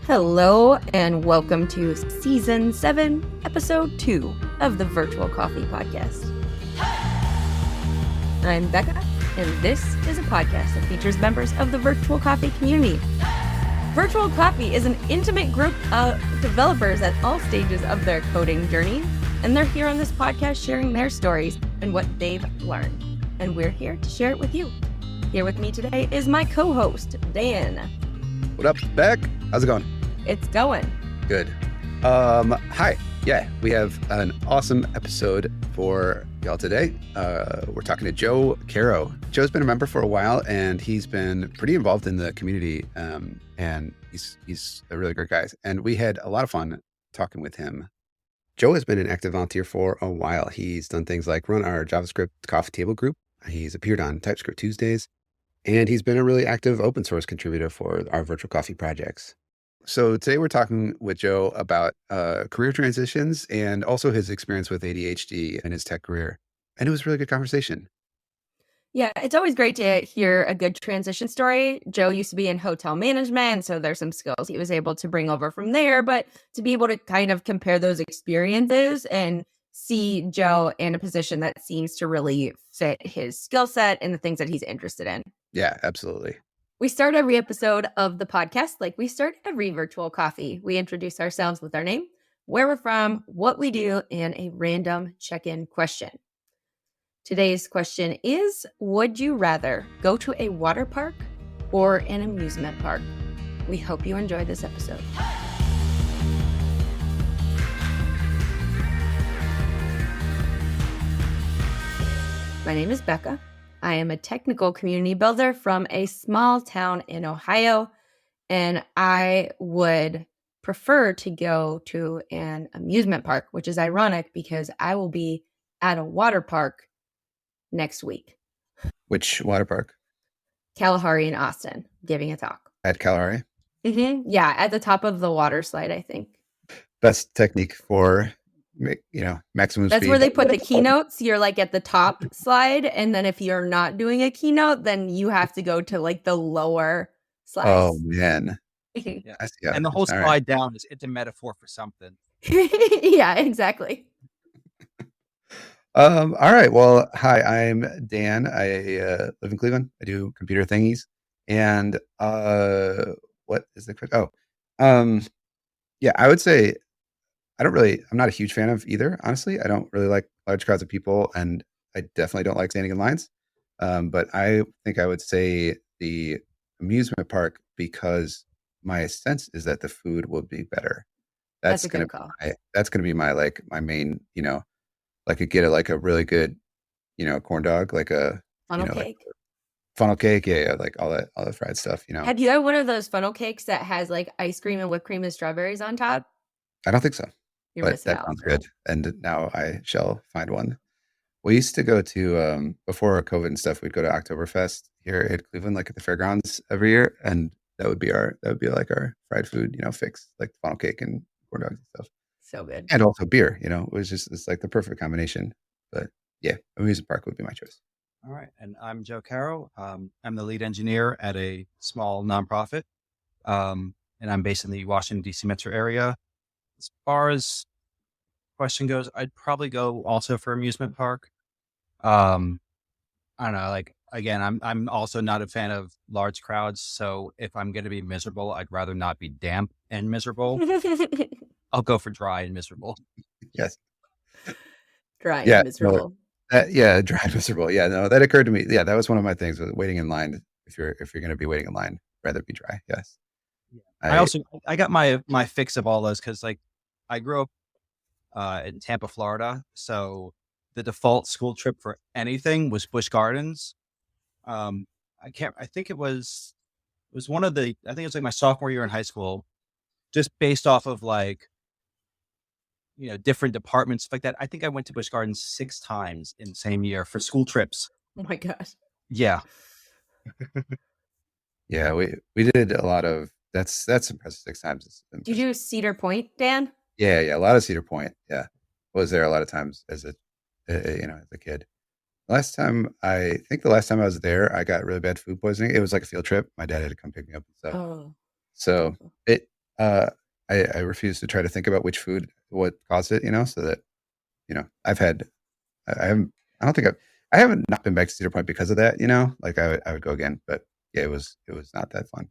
Hello and welcome to Season 7, Episode 2 of the Virtual Coffee Podcast. I'm Bekah, and this is a podcast that features members of the Virtual Coffee community. Virtual Coffee is an intimate group of developers at all stages of their coding journey, and they're here on this podcast sharing their stories and what they've learned. And we're here to share it with you. Here with me today is my co-host, Dan. What up, Beck? How's it going? It's going. Good. Hi. Yeah, we have an awesome episode for y'all today. We're talking to Joe Karow. Joe's been a member for a while, and he's been pretty involved in the community, and he's a really great guy. And we had a lot of fun talking with him. Joe has been an active volunteer for a while. He's done things like run our JavaScript coffee table group. He's appeared on TypeScript Tuesdays, and he's been a really active open source contributor for our virtual coffee projects. So today we're talking with Joe about career transitions and also his experience with ADHD and his tech career. And it was a really good conversation. Yeah, it's always great to hear a good transition story. Joe used to be in hotel management, so there's some skills he was able to bring over from there. But to be able to kind of compare those experiences and see Joe in a position that seems to really fit his skill set and the things that he's interested in. Yeah, absolutely. We start every episode of the podcast like we start every virtual coffee. We introduce ourselves with our name, where we're from, what we do, and a random check-in question. Today's question is, would you rather go to a water park or an amusement park? We hope you enjoy this episode. My name is Bekah. I am a technical community builder from a small town in Ohio, and I would prefer to go to an amusement park, which is ironic because I will be at a water park next week. Which water park? Kalahari in Austin, giving a talk. At Kalahari? Mm-hmm. Yeah, at the top of the water slide, I think. Best technique for maximum That's speed. where they put the keynotes. You're like at the top slide, and then if you're not doing a keynote, then you have to go to like the lower slides. Oh man. Yeah. Yeah. And the whole slide right. down is it's a metaphor for something. Yeah, exactly. All right. Well, hi, I'm Dan. I live in Cleveland. I do computer thingies. And what is the question? Yeah, I would say I'm not a huge fan of either, honestly. I don't really like large crowds of people, and I definitely don't like standing in lines. But I think I would say the amusement park because my sense is that the food will be better. That's a good call. That's gonna be my main, like get a really good, corn dog, like a Funnel cake. Like funnel cake, yeah, like all the fried stuff, Have you had one of those funnel cakes that has like ice cream and whipped cream and strawberries on top? I don't think so. You're but missing that out. sounds good. And now I shall find one. We used to go to before COVID and stuff, we'd go to Oktoberfest here at Cleveland, like at the fairgrounds every year. And that would be like our fried food, fix, like funnel cake and corn dogs and stuff. So good. And also beer, it's like the perfect combination. But yeah, amusement park would be my choice. All right. And I'm Joe Karow. I'm the lead engineer at a small nonprofit. And I'm based in the Washington, D.C. metro area. As far as question goes, I'd probably go also for amusement park. I don't know, like, again, I'm also not a fan of large crowds. So if I'm going to be miserable, I'd rather not be damp and miserable. I'll go for dry and miserable. Yes. Dry and miserable. Dry and miserable. Yeah, no, that occurred to me. Yeah, that was one of my things with waiting in line. If you're going to be waiting in line, rather be dry. Yes. Yeah. I got my fix of all those because like I grew up in Tampa, Florida. So the default school trip for anything was Busch Gardens. I think it was like my sophomore year in high school, just based off of like, different departments like that. I think I went to Busch Gardens 6 times in the same year for school trips. Oh my gosh. Yeah. Yeah, we did a lot of that's impressive. 6 times. Did you do Cedar Point, Dan? Yeah, a lot of Cedar Point. Yeah, was there a lot of times as a kid. I think the last time I was there, I got really bad food poisoning. It was like a field trip. My dad had to come pick me up and stuff. Oh. So uh, I refuse to try to think about which food, what caused it, so that, I've had, I haven't, I don't think I haven't not been back to Cedar Point because of that, like I would go again, but yeah, it was not that fun.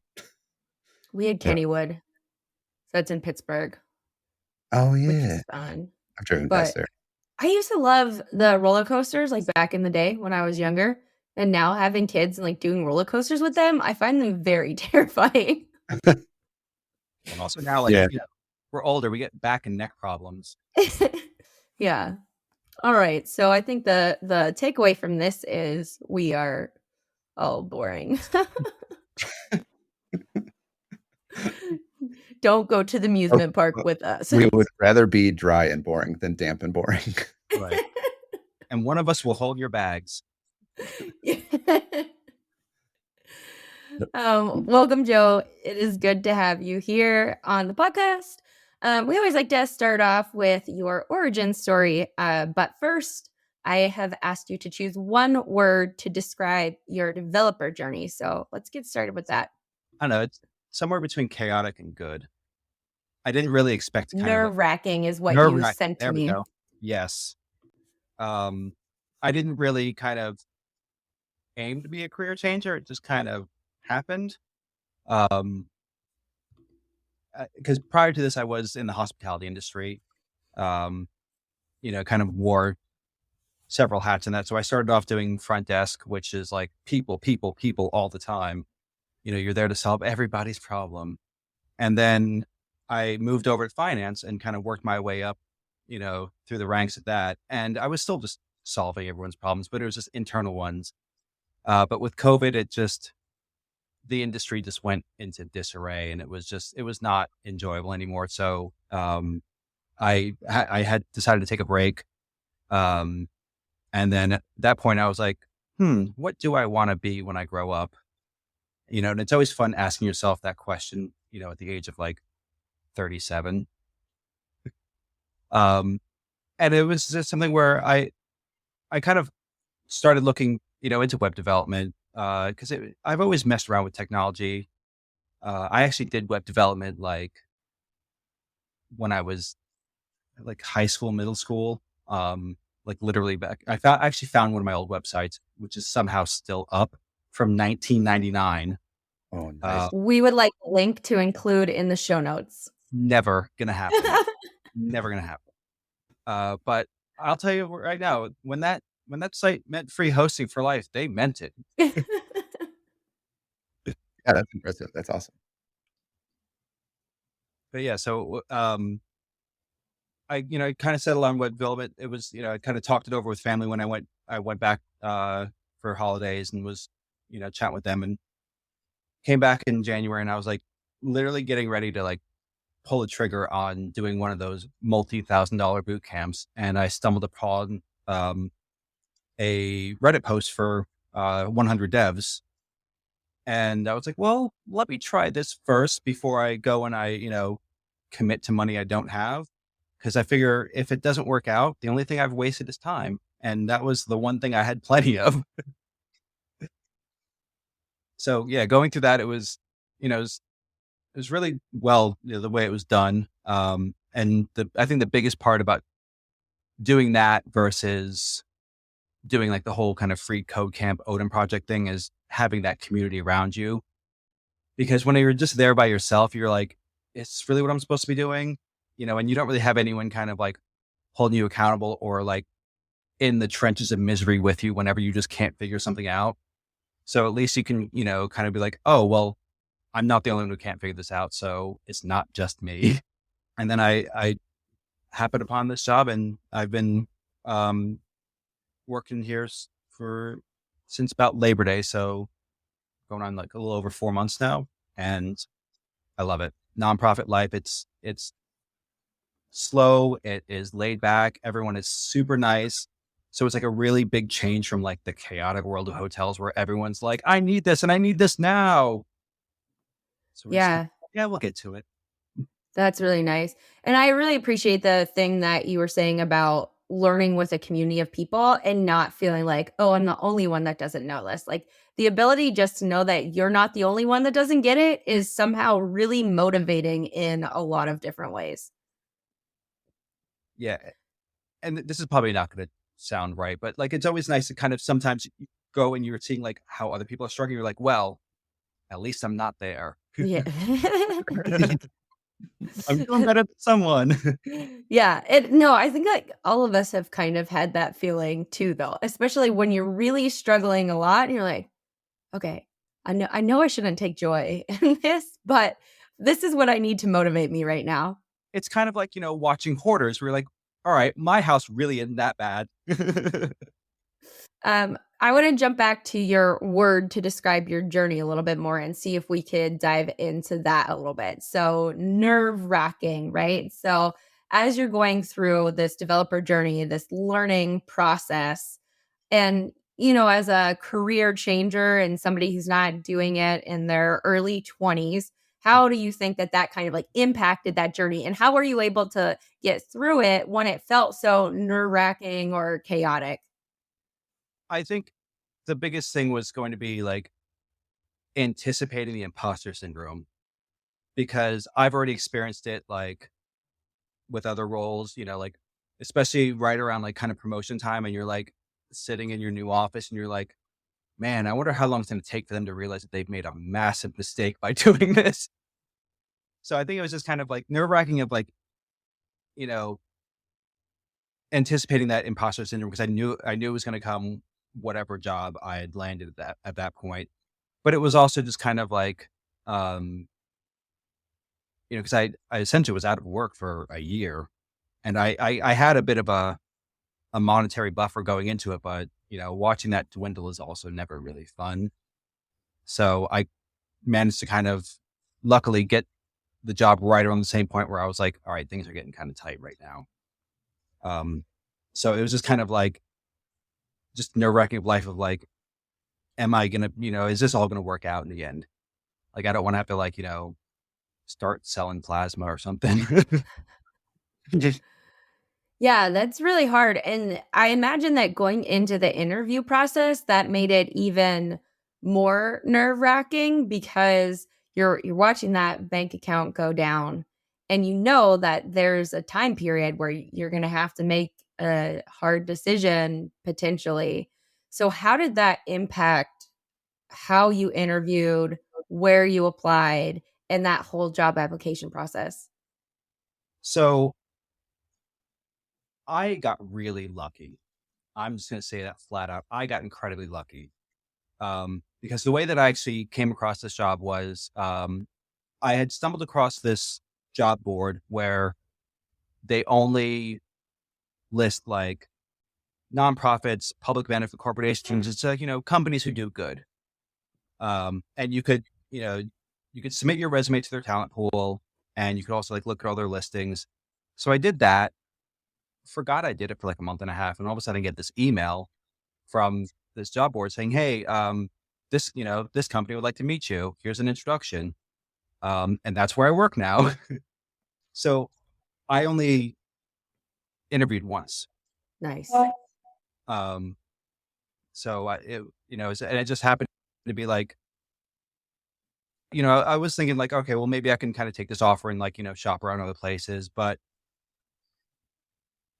We had Yeah. Kennywood, so it's in Pittsburgh, Oh which yeah. is fun. I've driven past But there. I used to love the roller coasters like back in the day when I was younger. And now having kids and like doing roller coasters with them, I find them very terrifying. And also now, like, Yeah. we're older, we get back and neck problems. Yeah. All right. So I think the takeaway from this is we are all boring. Don't go to the amusement park with us. We would rather be dry and boring than damp and boring. Right. And one of us will hold your bags. Welcome, Joe. It is good to have you here on the podcast. We always like to start off with your origin story. But first, I have asked you to choose one word to describe your developer journey. So let's get started with that. I don't know. It's somewhere between chaotic and good. I didn't really expect Nerve-wracking is what you sent to me. There we go. Yes. I didn't really kind of aim to be a career changer. It just kind of happened. Because prior to this, I was in the hospitality industry, kind of wore several hats in that. So I started off doing front desk, which is like people all the time. You're there to solve everybody's problem. And then I moved over to finance and kind of worked my way up, through the ranks at that. And I was still just solving everyone's problems, but it was just internal ones. But with COVID, the industry just went into disarray, and it was not enjoyable anymore. So I had decided to take a break. And then at that point I was like, what do I want to be when I grow up? And it's always fun asking yourself that question, at the age of like 37. And it was just something where I kind of started looking, into web development, because I've always messed around with technology. I actually did web development like when I was like high school, middle school, like literally back. I actually found one of my old websites, which is somehow still up from 1999. Oh, nice. We would like a link to include in the show notes. Never gonna happen. Never gonna happen. But I'll tell you right now, when that site meant free hosting for life, they meant it. Yeah, that's impressive. That's awesome. But yeah, so I kind of settled on web development. It was, I kind of talked it over with family when I went back for holidays and was, chatting with them, and came back in January, and I was like literally getting ready to like pull the trigger on doing one of those multi-$1,000 boot camps. And I stumbled upon a Reddit post for 100 devs. And I was like, well, let me try this first before I go and I, commit to money I don't have. Because I figure if it doesn't work out, the only thing I've wasted is time. And that was the one thing I had plenty of. So yeah, going through that, it was really well, the way it was done. And I think the biggest part about doing that versus doing like the whole kind of free code camp Odin project thing is having that community around you. Because when you're just there by yourself, you're like, is this really what I'm supposed to be doing? And you don't really have anyone kind of like holding you accountable or like in the trenches of misery with you whenever you just can't figure something out. So at least you can, kind of be like, oh, well, I'm not the only one who can't figure this out. So it's not just me. And then I happened upon this job, and I've been working here since about Labor Day. So going on like a little over 4 months now. And I love it. Nonprofit life. It's slow. It is laid back. Everyone is super nice. So it's like a really big change from like the chaotic world of hotels where everyone's like, I need this and I need this now. So we'll get to it. That's really nice. And I really appreciate the thing that you were saying about learning with a community of people and not feeling like, oh, I'm the only one that doesn't know this. Like the ability just to know that you're not the only one that doesn't get it is somehow really motivating in a lot of different ways. Yeah. And this is probably not going to sound right, but like, it's always nice to kind of sometimes you go and you're seeing like how other people are struggling. You're like, well, at least I'm not there. Yeah. I'm doing better than someone. Yeah. No, I think like all of us have kind of had that feeling too, though, especially when you're really struggling a lot and you're like, okay, I know I shouldn't take joy in this, but this is what I need to motivate me right now. It's kind of like, watching Hoarders. We're like, all right, my house really isn't that bad. I want to jump back to your word to describe your journey a little bit more and see if we could dive into that a little bit. So nerve-wracking, right? So as you're going through this developer journey, this learning process, and as a career changer and somebody who's not doing it in their early 20s, how do you think that kind of like impacted that journey? And how were you able to get through it when it felt so nerve-wracking or chaotic? I think the biggest thing was going to be like anticipating the imposter syndrome, because I've already experienced it like with other roles, like especially right around like kind of promotion time, and you're like sitting in your new office and you're like, man, I wonder how long it's going to take for them to realize that they've made a massive mistake by doing this. So I think it was just kind of like nerve wracking of like, you know, anticipating that imposter syndrome, because I knew it was going to come whatever job I had landed at that point. But it was also just kind of like, um, because I essentially was out of work for a year, and I had a bit of a monetary buffer going into it, but watching that dwindle is also never really fun. So I managed to kind of luckily get the job right around the same point where I was like, all right, things are getting kind of tight right now. So it was just kind of like just nerve wracking life of like, am I gonna, is this all gonna work out in the end? Like, I don't want to have to like, start selling plasma or something. Just Yeah, that's really hard. And I imagine that going into the interview process, that made it even more nerve-wracking because you're watching that bank account go down and you know that there's a time period where you're going to have to make a hard decision potentially. So how did that impact how you interviewed, where you applied, and that whole job application process? so I got really lucky. I'm just gonna say that flat out. I got incredibly lucky. Because the way that I actually came across this job was, I had stumbled across this job board where they only list like nonprofits, public benefit corporations. It's like, companies who do good. And you could submit your resume to their talent pool, and you could also like look at all their listings. So I did that, forgot I did it for like a month and a half. And all of a sudden I get this email from this job board saying, hey, this company would like to meet you. Here's an introduction. And that's where I work now. So I only interviewed once. Nice. Um, and it just happened to be like, I was thinking like, okay, well, maybe I can kind of take this offer and like, shop around other places. But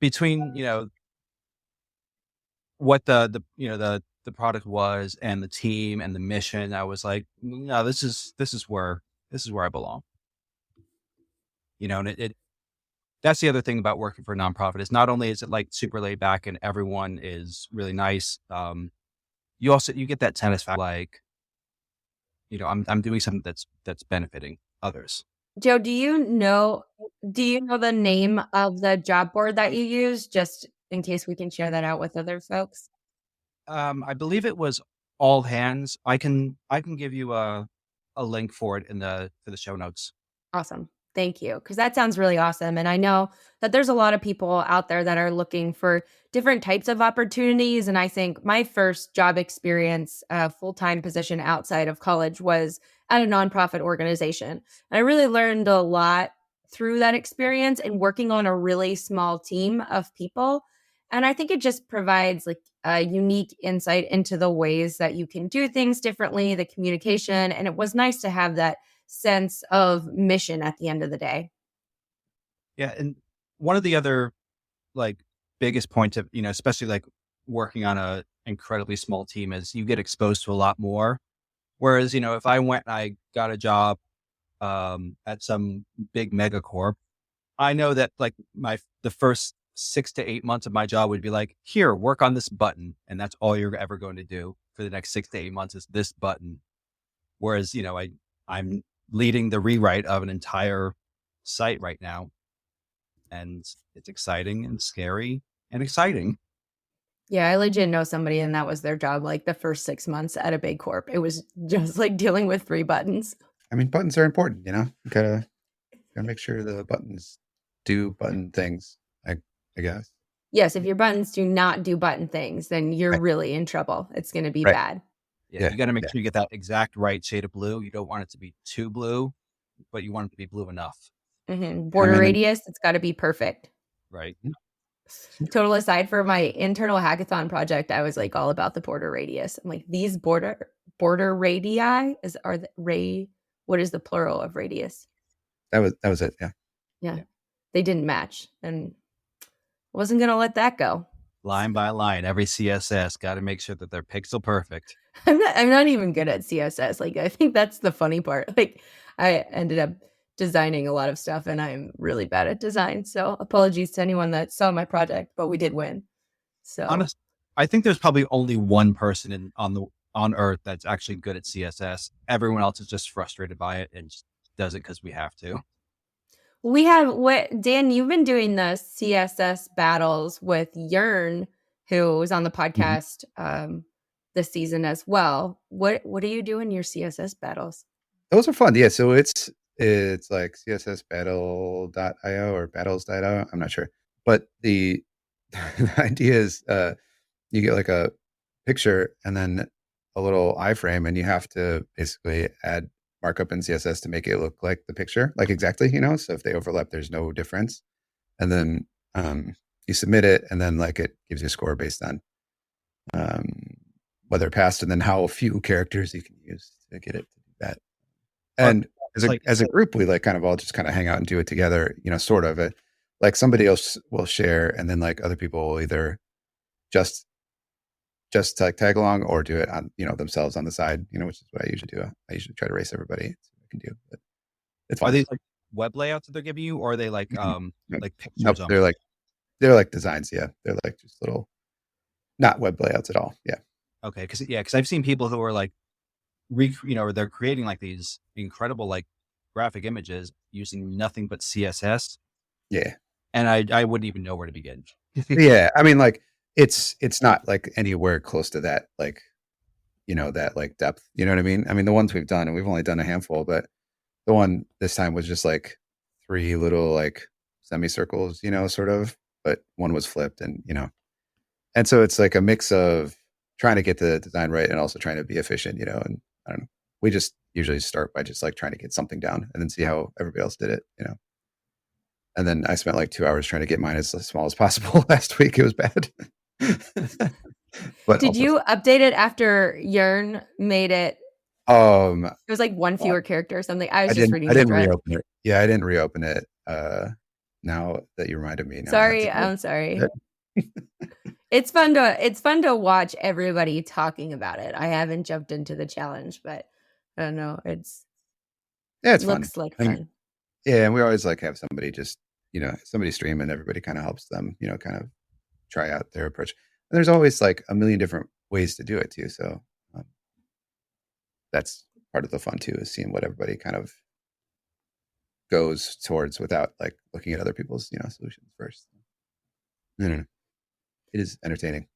between, what the product was and the team and the mission, I was like, no, this is where I belong. And that's the other thing about working for a nonprofit is not only is it like super laid back and everyone is really nice. You get that satisfaction, like, I'm doing something that's benefiting others. Joe, do you know the name of the job board that you use, just in case we can share that out with other folks? I believe it was All Hands. I can give you a link for it for the show notes. Awesome. Thank you. Because that sounds really awesome. And I know that there's a lot of people out there that are looking for different types of opportunities. And I think my first job experience, full-time position outside of college, was at a nonprofit organization. And I really learned a lot through that experience and working on a really small team of people. And I think it just provides like a unique insight into the ways that you can do things differently, the communication. And it was nice to have that sense of mission at the end of the day. Yeah. And one of the other like biggest points of, especially like working on a incredibly small team is you get exposed to a lot more. Whereas, if I went and I got a job at some big mega corp, I know that like the first 6 to 8 months of my job would be like, here, work on this button. And that's all you're ever going to do for the next 6 to 8 months is this button. Whereas, I'm leading the rewrite of an entire site right now. And it's exciting and scary and exciting. Yeah, I legit know somebody and that was their job like the first 6 months at a big corp. It was just like dealing with 3 buttons. I mean, buttons are important, you gotta make sure the buttons do button things, I guess. Yes, if your buttons do not do button things, then you're Right. really in trouble. It's going to be Right. bad. Yeah, you got to make sure you get that exact right shade of blue. You don't want it to be too blue, but you want it to be blue enough. Border radius, it's got to be perfect. Right. Total aside, for my internal hackathon project, I was like all about the border radius. I'm like, these border radii are the ray. What is the plural of radius? That was it. Yeah. They didn't match, and wasn't gonna let that go. Line by line, every CSS got to make sure that they're pixel perfect. I'm not even good at CSS. Like, I think that's the funny part. Like, I ended up designing a lot of stuff and I'm really bad at design. So apologies to anyone that saw my project, but we did win. So honestly, I think there's probably only one person on Earth that's actually good at CSS. Everyone else is just frustrated by it and just does it because we have to. We have Dan, you've been doing the CSS battles with Yearn, who was on the podcast this season as well. What do you do in your CSS battles? Those are fun. Yeah. So it's like cssbattle.io or battles.io. I'm not sure. But the idea is you get like a picture and then a little iframe, and you have to basically add markup in CSS to make it look like the picture, like exactly, so if they overlap, there's no difference. And then you submit it, and then like it gives you a score based on whether it passed and then how few characters you can use to get it to do that. And as a group, we like kind of all just kind of hang out and do it together, sort of it. Like somebody else will share, and then like other people will either just like tag along or do it on, themselves on the side, which is what I usually do. I usually try to race everybody. So I can do, but it's fun. Are these like web layouts that they're giving you, or are they like like pictures? Nope, they're like designs. Yeah, they're like just little, not web layouts at all. Yeah. Okay, because I've seen people who are like, they're creating like these incredible like graphic images using nothing but CSS. Yeah, and I wouldn't even know where to begin. Yeah, I mean, like it's not like anywhere close to that, like that like depth. You know what I mean? I mean, the ones we've done, and we've only done a handful, but the one this time was just like 3 little like semicircles, sort of, but one was flipped, and and so it's like a mix of trying to get the design right and also trying to be efficient, and I don't know. We just usually start by just like trying to get something down and then see how everybody else did it, And then I spent like 2 hours trying to get mine as small as possible last week. It was bad. But did you update it after Yearn made it? It was like one fewer character or something. I didn't reopen it. Yeah, I didn't reopen it. Now that you reminded me. Sorry, I'm sorry. It's fun to watch everybody talking about it. I haven't jumped into the challenge, but I don't know. It's looks fun. Like fun. Yeah, and we always like have somebody just somebody stream, and everybody kind of helps them, kind of try out their approach. And there's always like a million different ways to do it too. So that's part of the fun too, is seeing what everybody kind of goes towards without like looking at other people's, solutions first. I don't know. It is entertaining.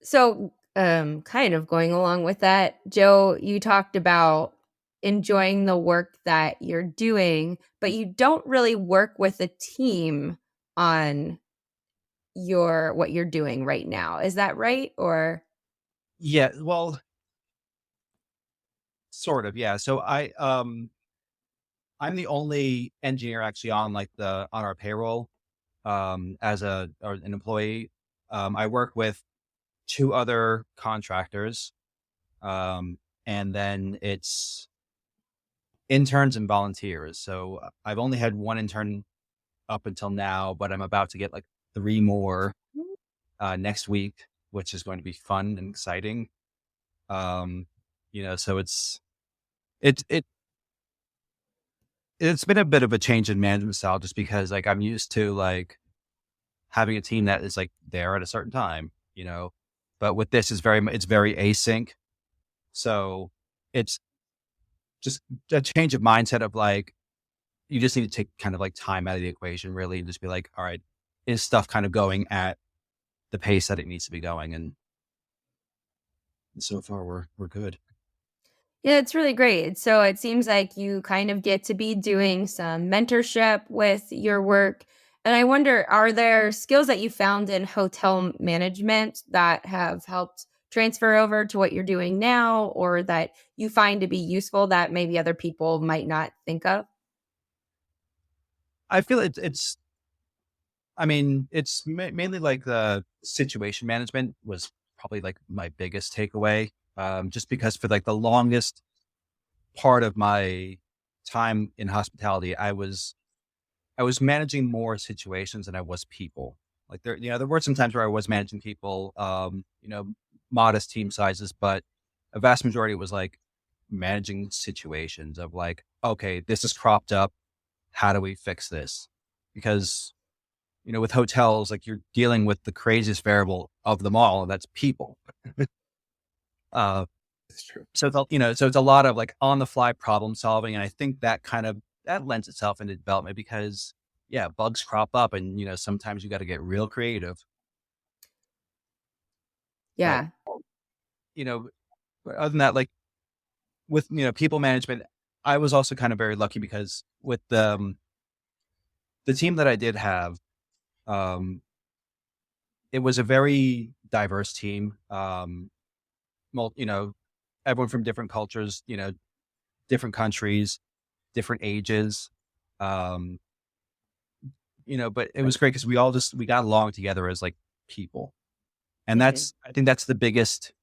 So, kind of going along with that, Joe, you talked about enjoying the work that you're doing, but you don't really work with a team on what you're doing right now. Is that right? Or yeah, well, sort of, yeah. So I'm the only engineer actually on our payroll as an employee. I work with 2 other contractors, and then it's interns and volunteers. So I've only had 1 intern up until now, but I'm about to get like 3 more next week, which is going to be fun and exciting. So it it it's been a bit of a change in management style, just because like I'm used to like having a team that is like there at a certain time, but with this it's very async. So it's just a change of mindset of like, you just need to take kind of like time out of the equation, really, and just be like, all right, is stuff kind of going at the pace that it needs to be going? And so far we're good. Yeah, it's really great. So it seems like you kind of get to be doing some mentorship with your work. And I wonder, are there skills that you found in hotel management that have helped transfer over to what you're doing now, or that you find to be useful that maybe other people might not think of? I feel I mean, it's mainly like the situation management was probably like my biggest takeaway. Just because for like the longest part of my time in hospitality, I was managing more situations than I was people. Like there were some times where I was managing people, modest team sizes, but a vast majority was like managing situations of like, okay, this is cropped up. How do we fix this? Because, with hotels, like you're dealing with the craziest variable of them all, and that's people. uh, It's true. so it's a lot of like on the fly problem solving. And I think that lends itself into development because yeah, bugs crop up and, sometimes you got to get real creative. But, Yeah. you know, but other than that, like with, people management, I was also kind of very lucky because with the team that I did have, um, it was a very diverse team. Mul- you know, Everyone from different cultures, different countries, different ages. Um, but it was great because we got along together as like people. And Mhm. I think that's the biggest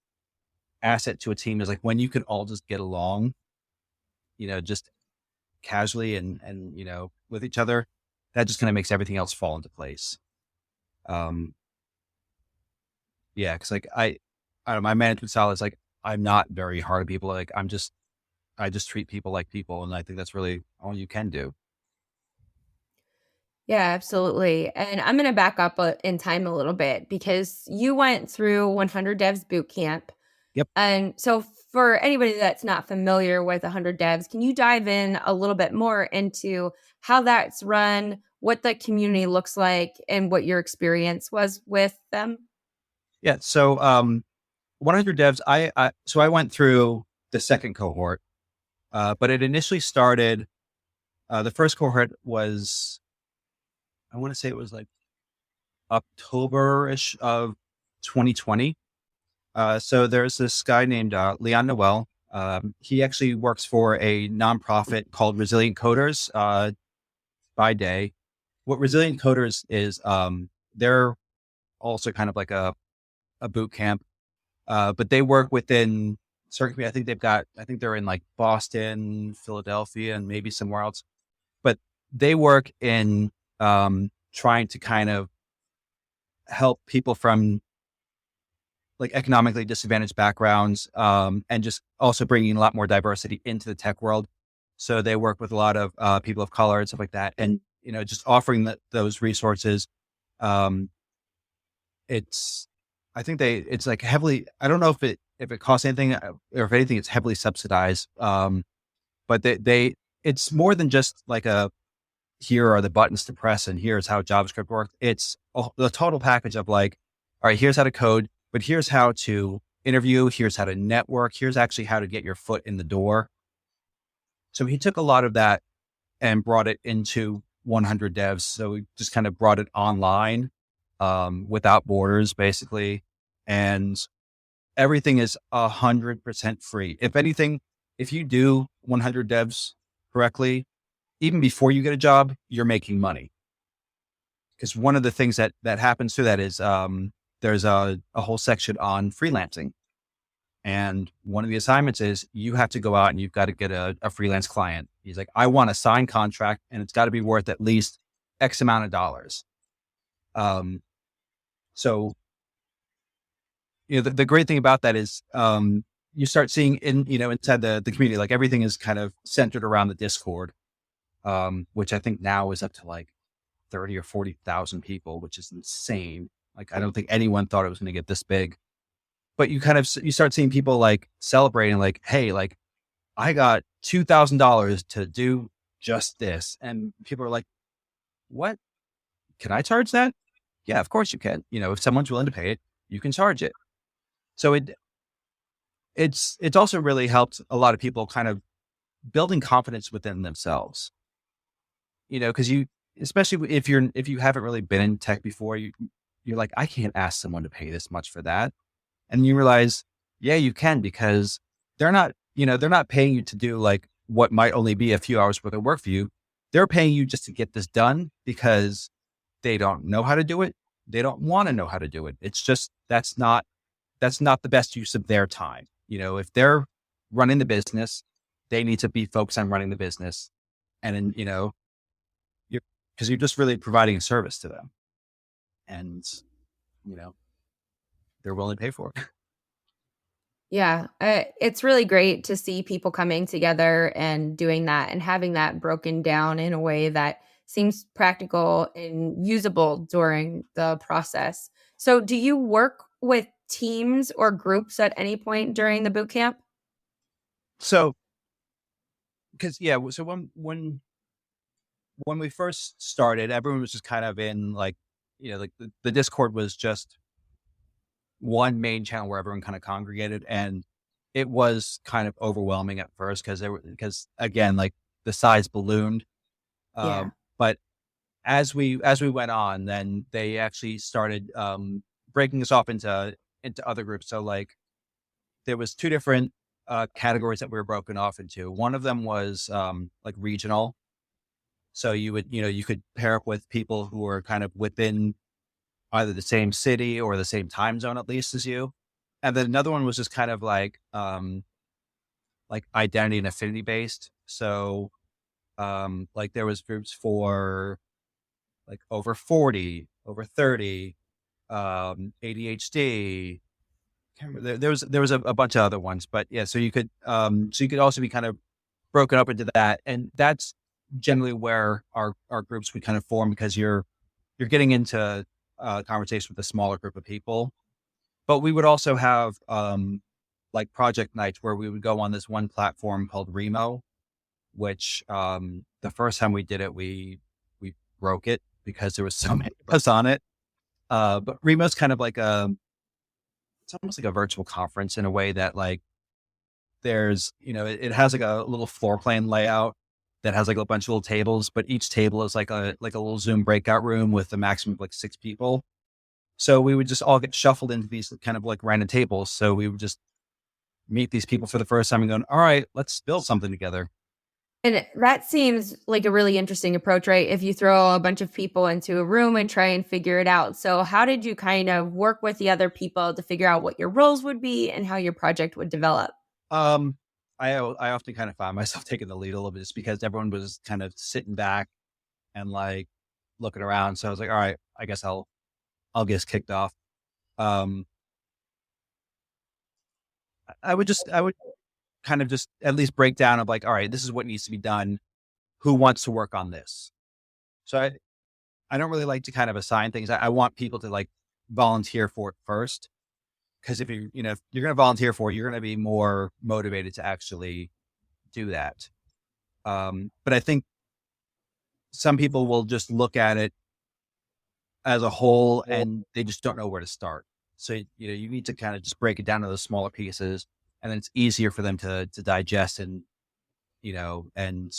asset to a team is like when you can all just get along, just casually and, with each other, that just kind of makes everything else fall into place. Um, yeah. Cause like I don't know, my management style is like, I'm not very hard on people. Like I just treat people like people. And I think that's really all you can do. Yeah, absolutely. And I'm going to back up in time a little bit because you went through 100 Devs bootcamp. Yep. And so, for anybody that's not familiar with 100 Devs, can you dive in a little bit more into how that's run, what the community looks like, and what your experience was with them? Yeah. So, 100 devs, so I went through the second cohort, but it initially started, the first cohort was, I want to say it was like October-ish of 2020. So there's this guy named Leon Noel. He actually works for a nonprofit called Resilient Coders by day. What Resilient Coders is, they're also kind of like a boot camp, but they work within certain community. I think they're in like Boston, Philadelphia, and maybe somewhere else. But they work in trying to kind of help people from like economically disadvantaged backgrounds, and just also bringing a lot more diversity into the tech world. So they work with a lot of people of color and stuff like that, and just offering those resources. Um, it's I think it's like heavily. I don't know if it costs anything or if anything, it's heavily subsidized. But it's more than just like here are the buttons to press and here's how JavaScript works. It's the total package of like, all right, here's how to code, but here's how to interview, here's how to network, here's actually how to get your foot in the door. So he took a lot of that and brought it into 100 devs. So we just kind of brought it online, without borders, basically. And everything is 100% free. If anything, if you do 100 devs correctly, even before you get a job, you're making money. Because one of the things that happens through that is, there's a whole section on freelancing. And one of the assignments is you have to go out and you've got to get a freelance client. He's like, I want a signed contract and it's got to be worth at least X amount of dollars. So, the great thing about that is, you start seeing inside the community, like everything is kind of centered around the Discord, which I think now is up to like 30 or 40,000 people, which is insane. Like, I don't think anyone thought it was going to get this big. But you start seeing people like celebrating, like, hey, like I got $2,000 to do just this. And people are like, what? Can I charge that? Yeah, of course you can. If someone's willing to pay it, you can charge it. So it's also really helped a lot of people kind of building confidence within themselves, because especially if you haven't really been in tech before, you're like, I can't ask someone to pay this much for that. And you realize, yeah, you can, because they're not paying you to do like what might only be a few hours worth of work for you. They're paying you just to get this done because they don't know how to do it. They don't want to know how to do it. It's just, that's not the best use of their time. If they're running the business, they need to be focused on running the business. And then, because you're just really providing a service to them. And, they're willing to pay for it. Yeah, it's really great to see people coming together and doing that and having that broken down in a way that seems practical and usable during the process. So do you work with teams or groups at any point during the boot camp? So, so when we first started, everyone was just kind of in like, like the Discord was just one main channel where everyone kind of congregated, and it was kind of overwhelming at first because again, like the size ballooned. But as we went on, then they actually started breaking us off into other groups. So like there was two different categories that we were broken off into. One of them was like regional. So you could pair up with people who are kind of within either the same city or the same time zone, at least, as you. And then another one was just kind of like identity and affinity based. So like there was groups for like over 40, over 30, ADHD. Can't remember. There was a bunch of other ones, but yeah, so you could also be kind of broken up into that. And that's generally where our groups would kind of form, because you're getting into conversation with a smaller group of people. But we would also have like project nights where we would go on this one platform called Remo, which the first time we did it, we broke it because there was so many of us on it. But Remo's kind of like it's almost like a virtual conference in a way that like there's, it has like a little floor plan layout that has like a bunch of little tables, but each table is like a little Zoom breakout room with a maximum of like 6 people. So we would just all get shuffled into these kind of like random tables. So we would just meet these people for the first time and going, all right, let's build something together. And that seems like a really interesting approach, right? If you throw a bunch of people into a room and try and figure it out. So how did you kind of work with the other people to figure out what your roles would be and how your project would develop? I often kind of found myself taking the lead a little bit just because everyone was kind of sitting back and like looking around. So I was like, all right, I guess I'll get us kicked off. I would kind of just at least break down of like, all right, this is what needs to be done. Who wants to work on this? So I don't really like to kind of assign things. I want people to like volunteer for it first. Because if you're going to volunteer for it, you're going to be more motivated to actually do that. But I think some people will just look at it as a whole and they just don't know where to start. So, you need to kind of just break it down to those smaller pieces, and then it's easier for them to digest and kind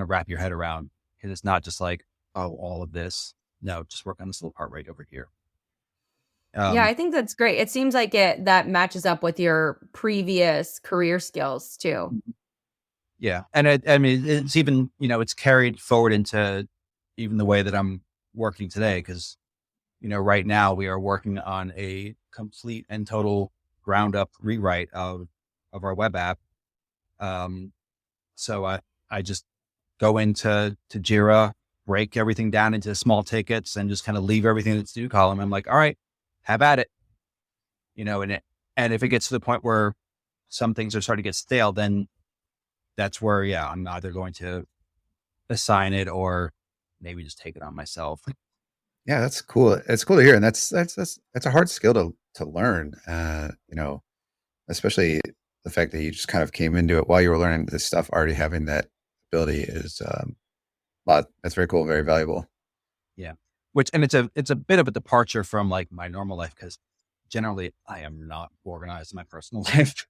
of wrap your head around, because it's not just like, oh, all of this. No, just work on this little part right over here. Yeah, I think that's great. It seems like that matches up with your previous career skills too. Yeah. And I mean, it's even, it's carried forward into even the way that I'm working today. Cause right now we are working on a complete and total ground up rewrite of our web app. So I just go into Jira, break everything down into small tickets, and just kind of leave everything in the to do column. I'm like, all right, have at it. And if it gets to the point where some things are starting to get stale, then that's where, I'm either going to assign it or maybe just take it on myself. Yeah, that's cool. It's cool to hear, and that's a hard skill to learn. Especially the fact that you just kind of came into it while you were learning this stuff. Already having that ability is that's very cool and very valuable. Yeah, and it's a bit of a departure from like my normal life, because generally I am not organized in my personal life.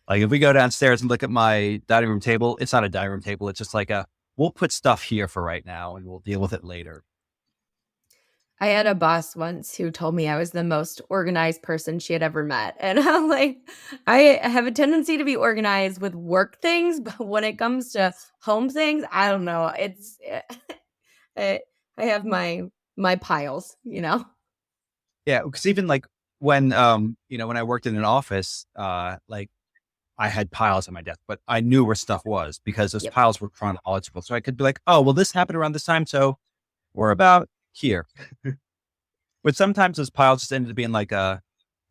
Like if we go downstairs and look at my dining room table, it's not a dining room table. It's just like we'll put stuff here for right now and we'll deal with it later. I had a boss once who told me I was the most organized person she had ever met. And I'm like, I have a tendency to be organized with work things, but when it comes to home things, I don't know. It's I have my piles, Yeah, because even like when when I worked in an office, like I had piles on my desk, but I knew where stuff was because those Yep. piles were chronological. So I could be like, oh, well, this happened around this time, so we're about here. But sometimes those piles just ended up being like, oh,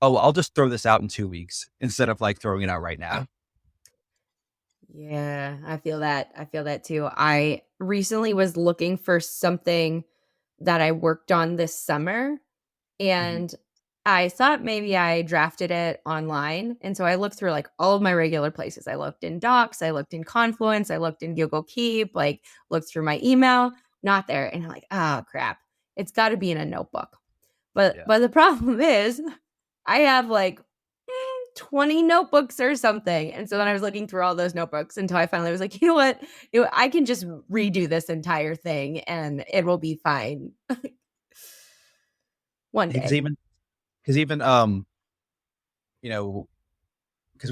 well, I'll just throw this out in 2 weeks instead of like throwing it out right now. Yeah, I feel that. I feel that too. I recently was looking for something that I worked on this summer, and I thought maybe I drafted it online. And so I looked through like all of my regular places. I looked in Docs, I looked in Confluence, I looked in Google Keep, like looked through my email, not there. And I'm like, oh crap. It's got to be in a notebook. But Yeah. the problem is I have like 20 notebooks or something. And so then I was looking through all those notebooks until I finally was like, you know what? I can just redo this entire thing and it will be fine. One Because day. even because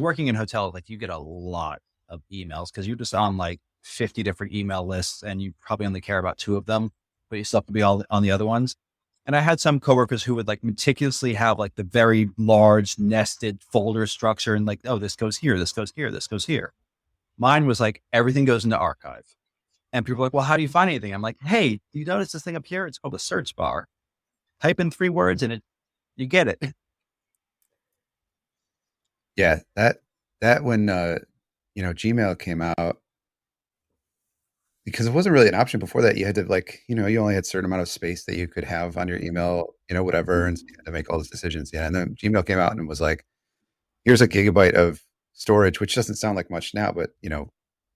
working in hotels, like you get a lot of emails because you're just on like 50 different email lists and you probably only care about 2 of them, but you still have to be all on the other ones. And I had some coworkers who would like meticulously have like the very large nested folder structure and like, oh, this goes here, this goes here, this goes here. Mine was like, everything goes into archive. And people are like, well, how do you find anything? I'm like, hey, do you notice this thing up here? It's called the search bar. Type in 3 words and you get it. Yeah, that when Gmail came out, because it wasn't really an option before that. You had to you only had a certain amount of space that you could have on your email, whatever, and so you had to make all those decisions. Yeah, and then Gmail came out and was like, here's a gigabyte of storage, which doesn't sound like much now, but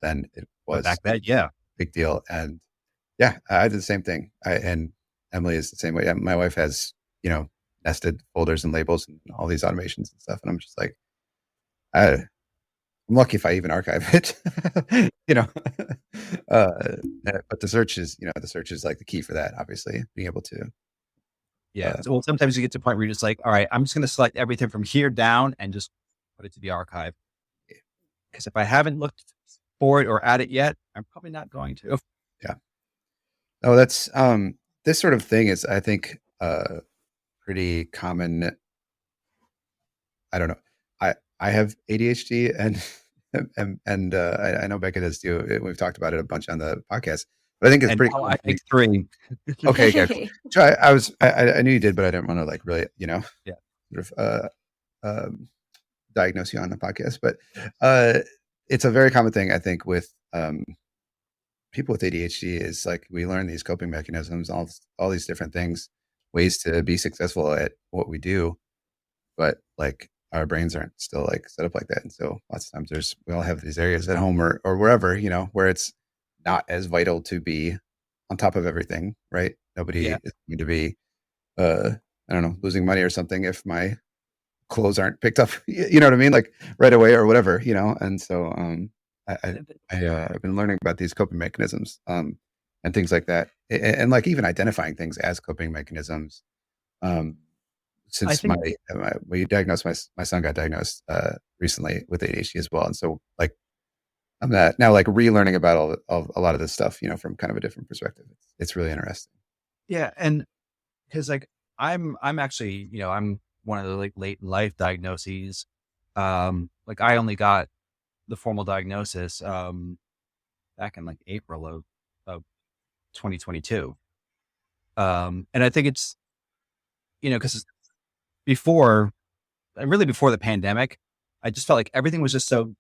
then it was Back then, yeah. big deal. And yeah, I did the same thing. And Emily is the same way. My wife has, nested folders and labels and all these automations and stuff. And I'm just like, I'm lucky if I even archive it, but the search is like the key for that, obviously, being able to. Yeah. Well, sometimes you get to a point where you're just like, all right, I'm just going to select everything from here down and just put it to the archive. Because if I haven't looked for it or at it yet, I'm probably not going to. Yeah. Oh, that's this sort of thing is, I think, pretty common. I don't know. I have ADHD and I know Bekah does too. We've talked about it a bunch on the podcast, but I think it's pretty. I think 3. Okay, good. So I knew you did, but I didn't want to like really, sort of diagnose you on the podcast. But it's a very common thing, I think, with people with ADHD is like we learn these coping mechanisms, all these different things, ways to be successful at what we do, but like our brains aren't still like set up like that. And so lots of times we all have these areas at home or wherever, where it's not as vital to be on top of everything, right? Nobody is going to be, I don't know, losing money or something if my clothes aren't picked up, you know what I mean? Like right away or whatever, And so I've been learning about these coping mechanisms and things like that. And like even identifying things as coping mechanisms. Since we diagnosed my son got diagnosed recently with ADHD as well, and so like I'm now like relearning about all a lot of this stuff, from kind of a different perspective. It's really interesting. Yeah, and because like I'm actually, I'm one of the like late in life diagnoses. Like I only got the formal diagnosis back in like April of 2022. And I think it's, because before, really before the pandemic, I just felt like everything was just so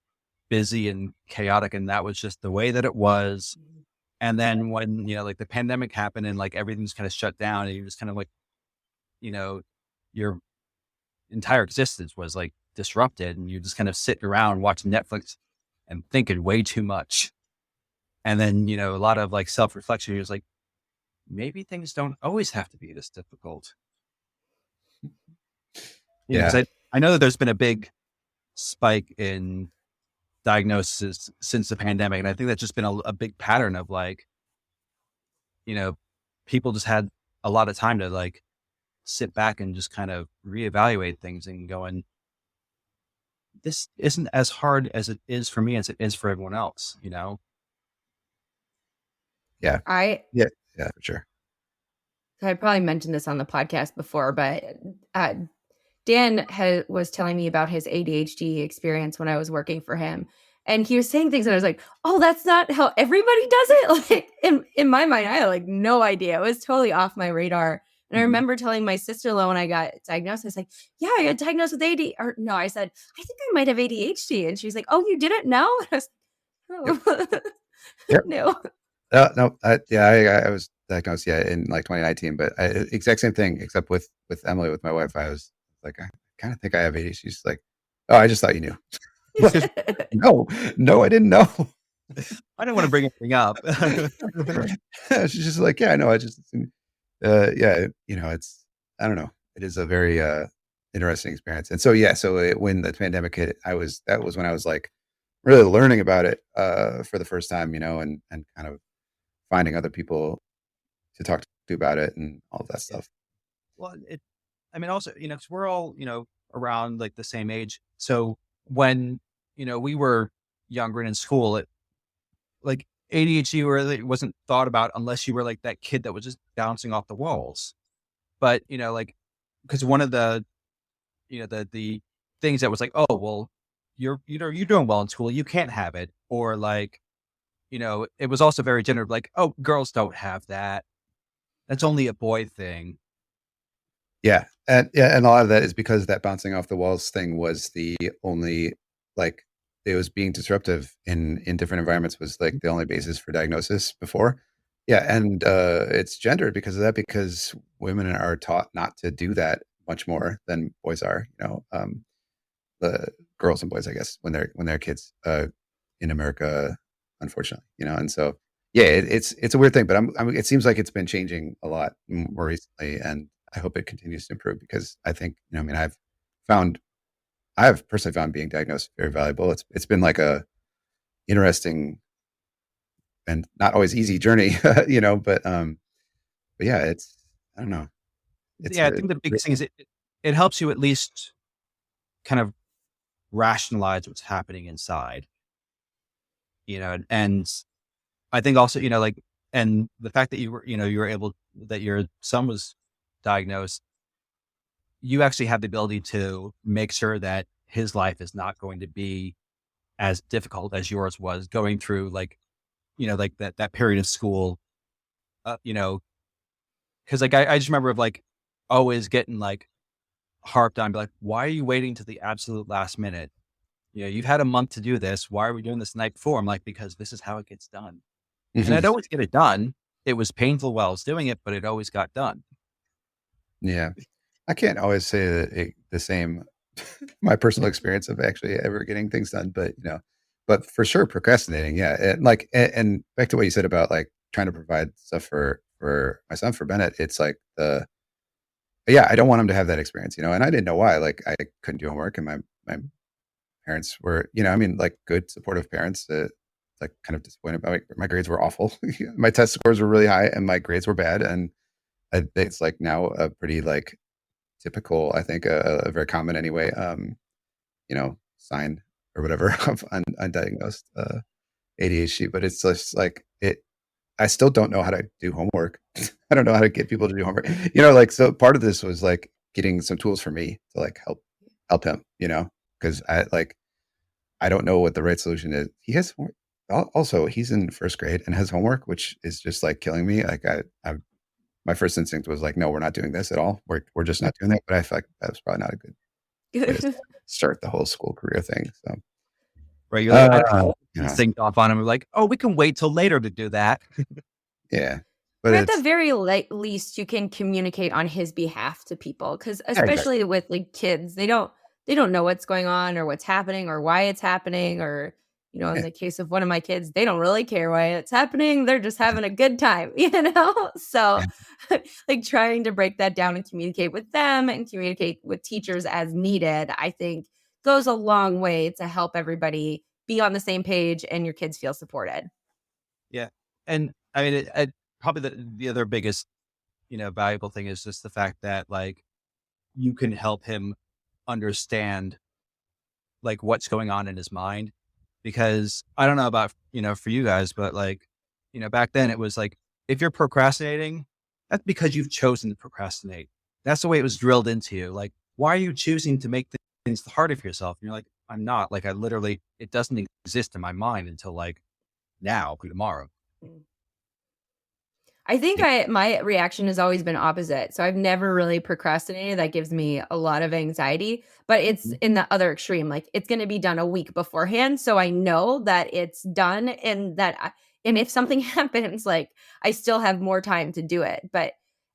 busy and chaotic, and that was just the way that it was. And then when, like the pandemic happened and like everything's kind of shut down, and you just kind of like, your entire existence was like disrupted, and you're just kind of sitting around watching Netflix and thinking way too much. And then, a lot of like self-reflection, you're just like, maybe things don't always have to be this difficult. Because I know that there's been a big spike in diagnosis since the pandemic. And I think that's just been a big pattern of like, people just had a lot of time to like sit back and just kind of reevaluate things and going, this isn't as hard as it is for me as it is for everyone else, Yeah. I Yeah. Yeah, for sure. I probably mentioned this on the podcast before, but Dan was telling me about his ADHD experience when I was working for him. And he was saying things and I was like, oh, that's not how everybody does it. Like in my mind, I had like no idea. It was totally off my radar. And I remember telling my sister-in-law when I got diagnosed, I was like, yeah, I got diagnosed with ADHD. Or no, I said, I think I might have ADHD. And she was like, oh, you didn't know? I was like, oh. Yep. No. No, I was diagnosed, in like 2019, but exact same thing, except with Emily, with my wife. I was like, I kind of think I have ADHD. She's like, oh, I just thought you knew. Like, no, I didn't know. I don't want to bring anything up. She's just like, yeah, I know. I just, it's, I don't know. It is a very interesting experience. And so, when the pandemic hit, that was when I was like really learning about it for the first time, and kind of finding other people to talk to about it and all of that stuff. Well, also, because we're all, around like the same age. So when, we were younger and in school, like ADHD really wasn't thought about unless you were like that kid that was just bouncing off the walls. But, like, because one of the, the things that was like, oh, well, you're doing well in school, you can't have it. Or like, it was also very gendered, like, oh, girls don't have that. That's only a boy thing. Yeah. And a lot of that is because that bouncing off the walls thing was the only, like, it was being disruptive in different environments was like the only basis for diagnosis before. Yeah. And it's gendered because of that, because women are taught not to do that much more than boys are, the girls and boys, I guess, when they're kids in America, unfortunately, and so, yeah, it's a weird thing, but it seems like it's been changing a lot more recently, and I hope it continues to improve, because I think, I have personally found being diagnosed very valuable. It's been like a interesting and not always easy journey, but yeah, I don't know. I think the biggest thing is it helps you at least kind of rationalize what's happening inside, and I think also, like, and the fact that you were able, that your son was diagnosed, you actually have the ability to make sure that his life is not going to be as difficult as yours was going through, like, like that period of school, cause like, I just remember of like always getting like harped on, be like, why are you waiting to the absolute last minute? You've had a month to do this. Why are we doing this the night before? I'm like, because this is how it gets done. And I'd always get it done. It was painful while I was doing it, but it always got done. Yeah. I can't always say that the same, my personal experience of actually ever getting things done, but for sure procrastinating. Yeah. And like, and back to what you said about like trying to provide stuff for my son, for Bennett, it's like I don't want him to have that experience, and I didn't know why. Like, I couldn't do homework, and my parents were, like good supportive parents, like kind of disappointed about my grades were awful. My test scores were really high and my grades were bad. And it's like now a pretty like typical, I think, a very common anyway, sign or whatever of undiagnosed ADHD. But it's just like I still don't know how to do homework. I don't know how to get people to do homework. Like, so part of this was like getting some tools for me to like help him, because I don't know what the right solution is. He has also he's in first grade and has homework, which is just like killing me. Like I my first instinct was like, no, we're not doing this at all. We're just not doing that. But I feel like that's probably not a good way to start the whole school career thing. So Right. You're like, you synced off on him. We're like, oh, we can wait till later to do that. yeah. But Or at the very least, you can communicate on his behalf to people, because especially with like kids, they don't know what's going on or what's happening or why it's happening, or in the case of one of my kids, they don't really care why it's happening. They're just having a good time, So like trying to break that down and communicate with them and communicate with teachers as needed, I think goes a long way to help everybody be on the same page and your kids feel supported. Yeah. And I mean, probably the other biggest, valuable thing is just the fact that like you can help him understand like what's going on in his mind. Because I don't know about, for you guys, but like, back then it was like, if you're procrastinating, that's because you've chosen to procrastinate. That's the way it was drilled into you. Like, why are you choosing to make things harder for yourself? And you're like, I'm not. Like, it doesn't exist in my mind until like now, tomorrow. I think my reaction has always been opposite. So I've never really procrastinated. That gives me a lot of anxiety, but it's in the other extreme. Like it's going to be done a week beforehand. So I know that it's done, and and if something happens, like I still have more time to do it.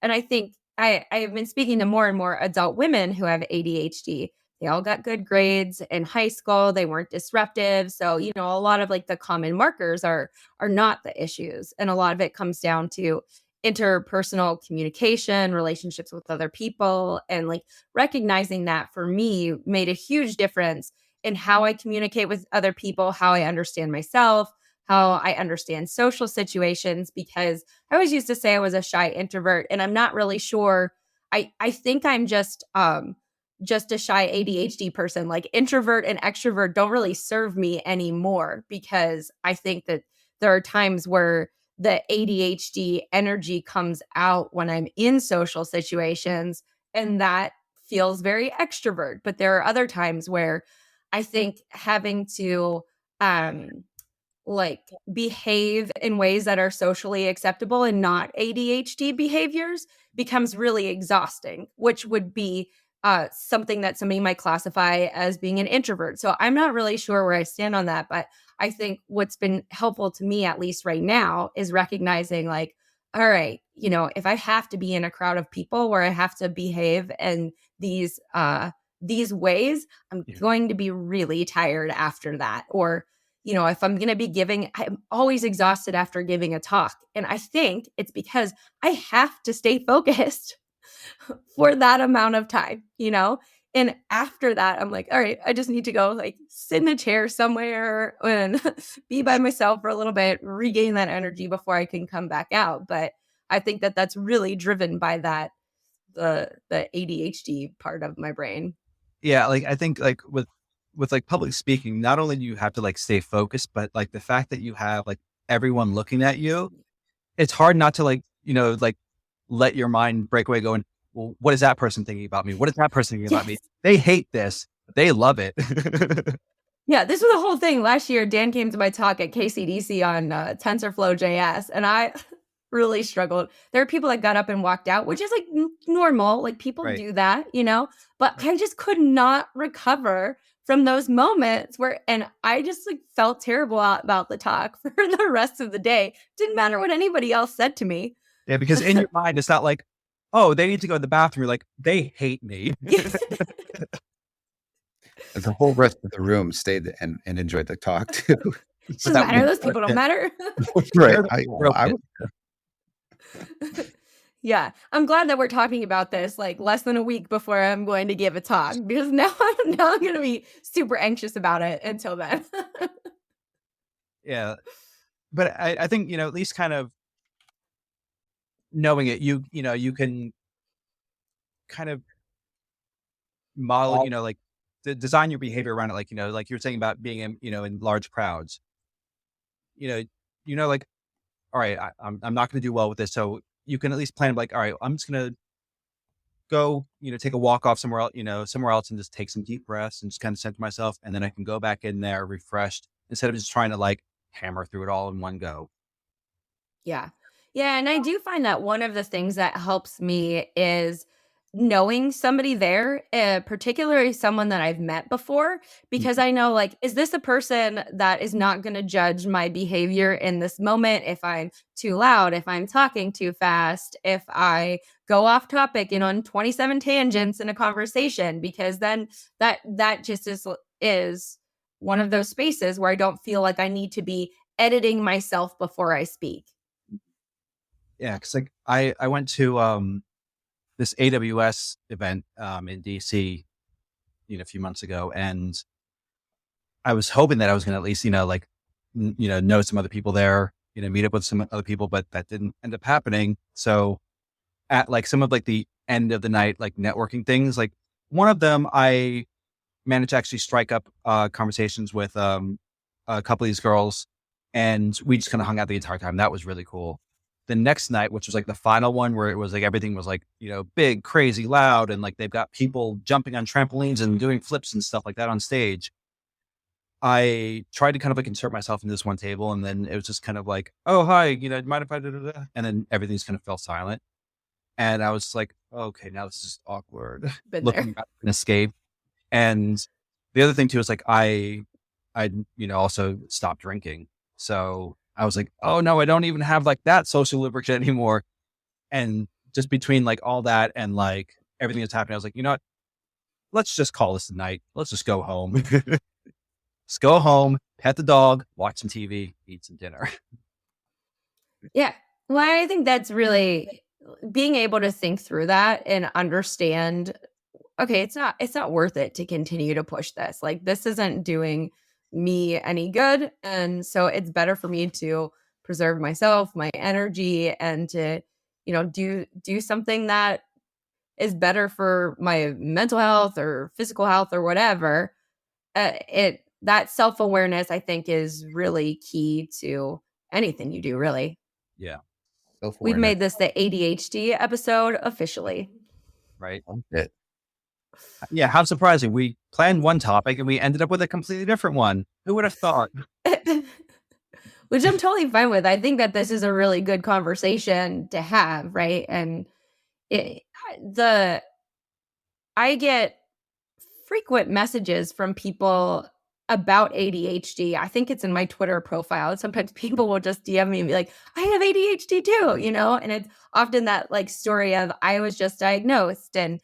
And I think I've been speaking to more and more adult women who have ADHD. They all got good grades in high school. They weren't disruptive. So, a lot of like the common markers are not the issues. And a lot of it comes down to interpersonal communication, relationships with other people, and like recognizing that for me made a huge difference in how I communicate with other people, how I understand myself, how I understand social situations, because I always used to say I was a shy introvert, and I'm not really sure. I think I'm just a shy ADHD person. Like introvert and extrovert don't really serve me anymore, because I think that there are times where the ADHD energy comes out when I'm in social situations, and that feels very extrovert. But there are other times where I think having to like behave in ways that are socially acceptable and not ADHD behaviors becomes really exhausting, which would be something that somebody might classify as being an introvert. So I'm not really sure where I stand on that, but I think what's been helpful to me, at least right now, is recognizing like, all right, if I have to be in a crowd of people where I have to behave in these ways, I'm going to be really tired after that. Or if I'm going to be I'm always exhausted after giving a talk. And I think it's because I have to stay focused for that amount of time, And after that, I'm like, all right, I just need to go like sit in a chair somewhere and be by myself for a little bit, regain that energy before I can come back out. But I think that that's really driven by the ADHD part of my brain. Yeah. Like, I think like with like public speaking, not only do you have to like stay focused, but like the fact that you have like everyone looking at you, it's hard not to like, like let your mind break away going, well, what is that person thinking about me? What is that person thinking about me? They hate this, but they love it. Yeah, this was the whole thing. Last year, Dan came to my talk at KCDC on TensorFlow JS, and I really struggled. There are people that got up and walked out, which is like normal. Like people Right. do that, but I just could not recover from those moments and I just like felt terrible about the talk for the rest of the day. Didn't matter what anybody else said to me. Yeah, because in your mind, it's not like, oh, they need to go to the bathroom. You're like, they hate me. the whole rest of the room stayed and enjoyed the talk too. It doesn't matter. Those people don't matter. Right. Yeah, I'm glad that we're talking about this like less than a week before I'm going to give a talk, because now I'm going to be super anxious about it until then. Yeah. But I think, at least kind of knowing it, you can kind of model, like design your behavior around it. Like, like you're saying about being in, in large crowds, like, all right, I'm not going to do well with this. So you can at least plan like, all right, I'm just going to go, take a walk off somewhere else, somewhere else and just take some deep breaths and just kind of center myself. And then I can go back in there refreshed instead of just trying to like hammer through it all in one go. Yeah. Yeah, and I do find that one of the things that helps me is knowing somebody there, particularly someone that I've met before, because I know, like, is this a person that is not going to judge my behavior in this moment if I'm too loud, if I'm talking too fast, if I go off topic and on 27 tangents in a conversation, because then that just is one of those spaces where I don't feel like I need to be editing myself before I speak. Yeah, because like I went to this AWS event in DC, a few months ago, and I was hoping that I was going to at least know some other people there, meet up with some other people, but that didn't end up happening. So at like some of like the end of the night like networking things, like one of them I managed to actually strike up conversations with a couple of these girls, and we just kind of hung out the entire time. That was really cool. The next night, which was like the final one where it was like everything was like, big, crazy, loud. And like they've got people jumping on trampolines and doing flips and stuff like that on stage. I tried to kind of like insert myself in this one table. And then it was just kind of like, oh, hi, mind if I do that? And then everything just kind of fell silent. And I was like, okay, now this is awkward. Been Looking there. back and escape. And the other thing too is like, I also stopped drinking. So I was like, oh no, I don't even have like that social lubricant anymore. And just between like all that and like everything that's happening, I was like, you know what? Let's just call this a night. Let's just go home. Just go home, pet the dog, watch some TV, eat some dinner. Yeah. Well, I think that's really being able to think through that and understand, okay, it's not worth it to continue to push this. Like, this isn't doing me any good. And so it's better for me to preserve myself, my energy, and to, do something that is better for my mental health or physical health or whatever. That self-awareness, I think, is really key to anything you do, really. Yeah. We've made this the ADHD episode officially. Right. It. Yeah. How surprising. We planned one topic and we ended up with a completely different one. Who would have thought? Which I'm totally fine with. I think that this is a really good conversation to have, right? And I get frequent messages from people about ADHD. I think it's in my Twitter profile. Sometimes people will just DM me and be like, I have ADHD too, and it's often that like story of I was just diagnosed, and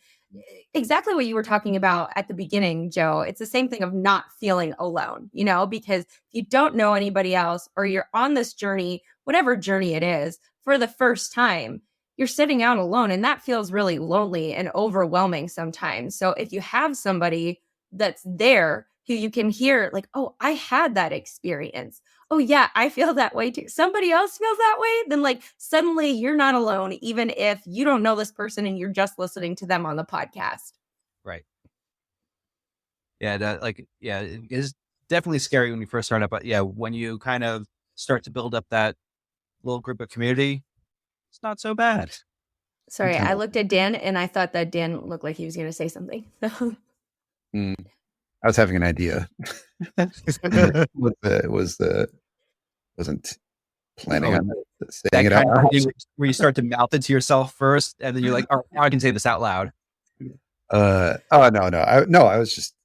exactly what you were talking about at the beginning, Joe. It's the same thing of not feeling alone, because if you don't know anybody else or you're on this journey, whatever journey it is, for the first time, you're sitting out alone, and that feels really lonely and overwhelming sometimes. So if you have somebody that's there who you can hear like, oh, I had that experience. Oh yeah, I feel that way too. Somebody else feels that way. Then like suddenly you're not alone, even if you don't know this person and you're just listening to them on the podcast. Right. Yeah. It is definitely scary when you first start up, but yeah, when you kind of start to build up that little group of community, it's not so bad. Sorry, I looked at Dan and I thought that Dan looked like he was going to say something. I was having an idea. Wasn't planning on saying it out loud. Where you start to mouth it to yourself first, and then you're like, "Oh, I can say this out loud." Oh no! I was just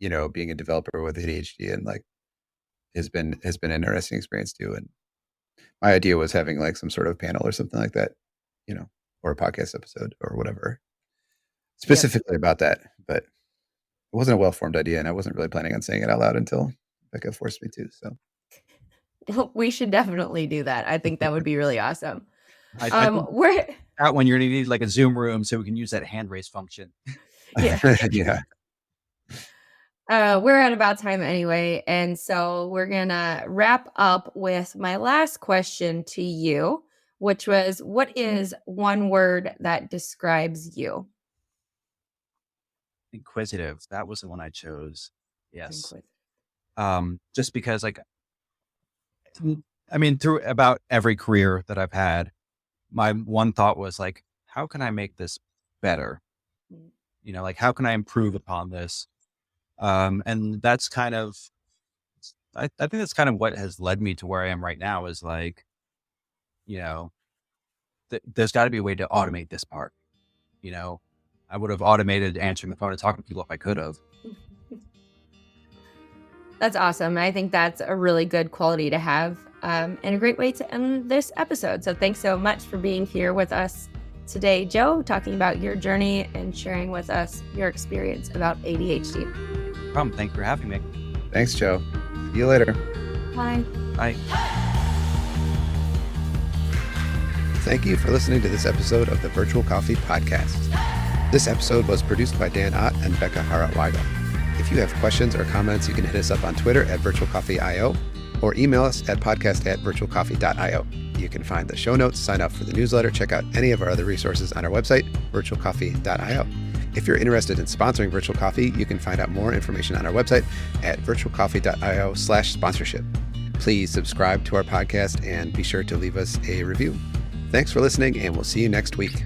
being a developer with ADHD and like has been an interesting experience too. And my idea was having like some sort of panel or something like that, or a podcast episode or whatever, specifically about that. But it wasn't a well-formed idea, and I wasn't really planning on saying it out loud until Bekah forced me to. So we should definitely do that. I think that would be really awesome. We're out when you're going to need like a Zoom room so we can use that hand raise function. Yeah. Yeah. We're at about time anyway, and so we're gonna wrap up with my last question to you, which was, what is one word that describes you? Inquisitive. That was the one I chose. Yes. Inquisitive. Just because like I mean, through about every career that I've had, my one thought was like, how can I make this better? You know, like, how can I improve upon this? And that's kind of, I think that's kind of what has led me to where I am right now is like, you know, there's got to be a way to automate this part. You know, I would have automated answering the phone and talking to people if I could have. That's awesome. I think that's a really good quality to have, and a great way to end this episode. So thanks so much for being here with us today, Joe, talking about your journey and sharing with us your experience about ADHD. No problem. Thank you for having me. Thanks, Joe. See you later. Bye. Bye. Thank you for listening to this episode of the Virtual Coffee Podcast. This episode was produced by Dan Ott and Bekah Harrod-Weigel. If you have questions or comments, you can hit us up on Twitter at virtualcoffee.io or email us at podcast@virtualcoffee.io. You can find the show notes, sign up for the newsletter, check out any of our other resources on our website, virtualcoffee.io. If you're interested in sponsoring Virtual Coffee, you can find out more information on our website at virtualcoffee.io/sponsorship. Please subscribe to our podcast and be sure to leave us a review. Thanks for listening, and we'll see you next week.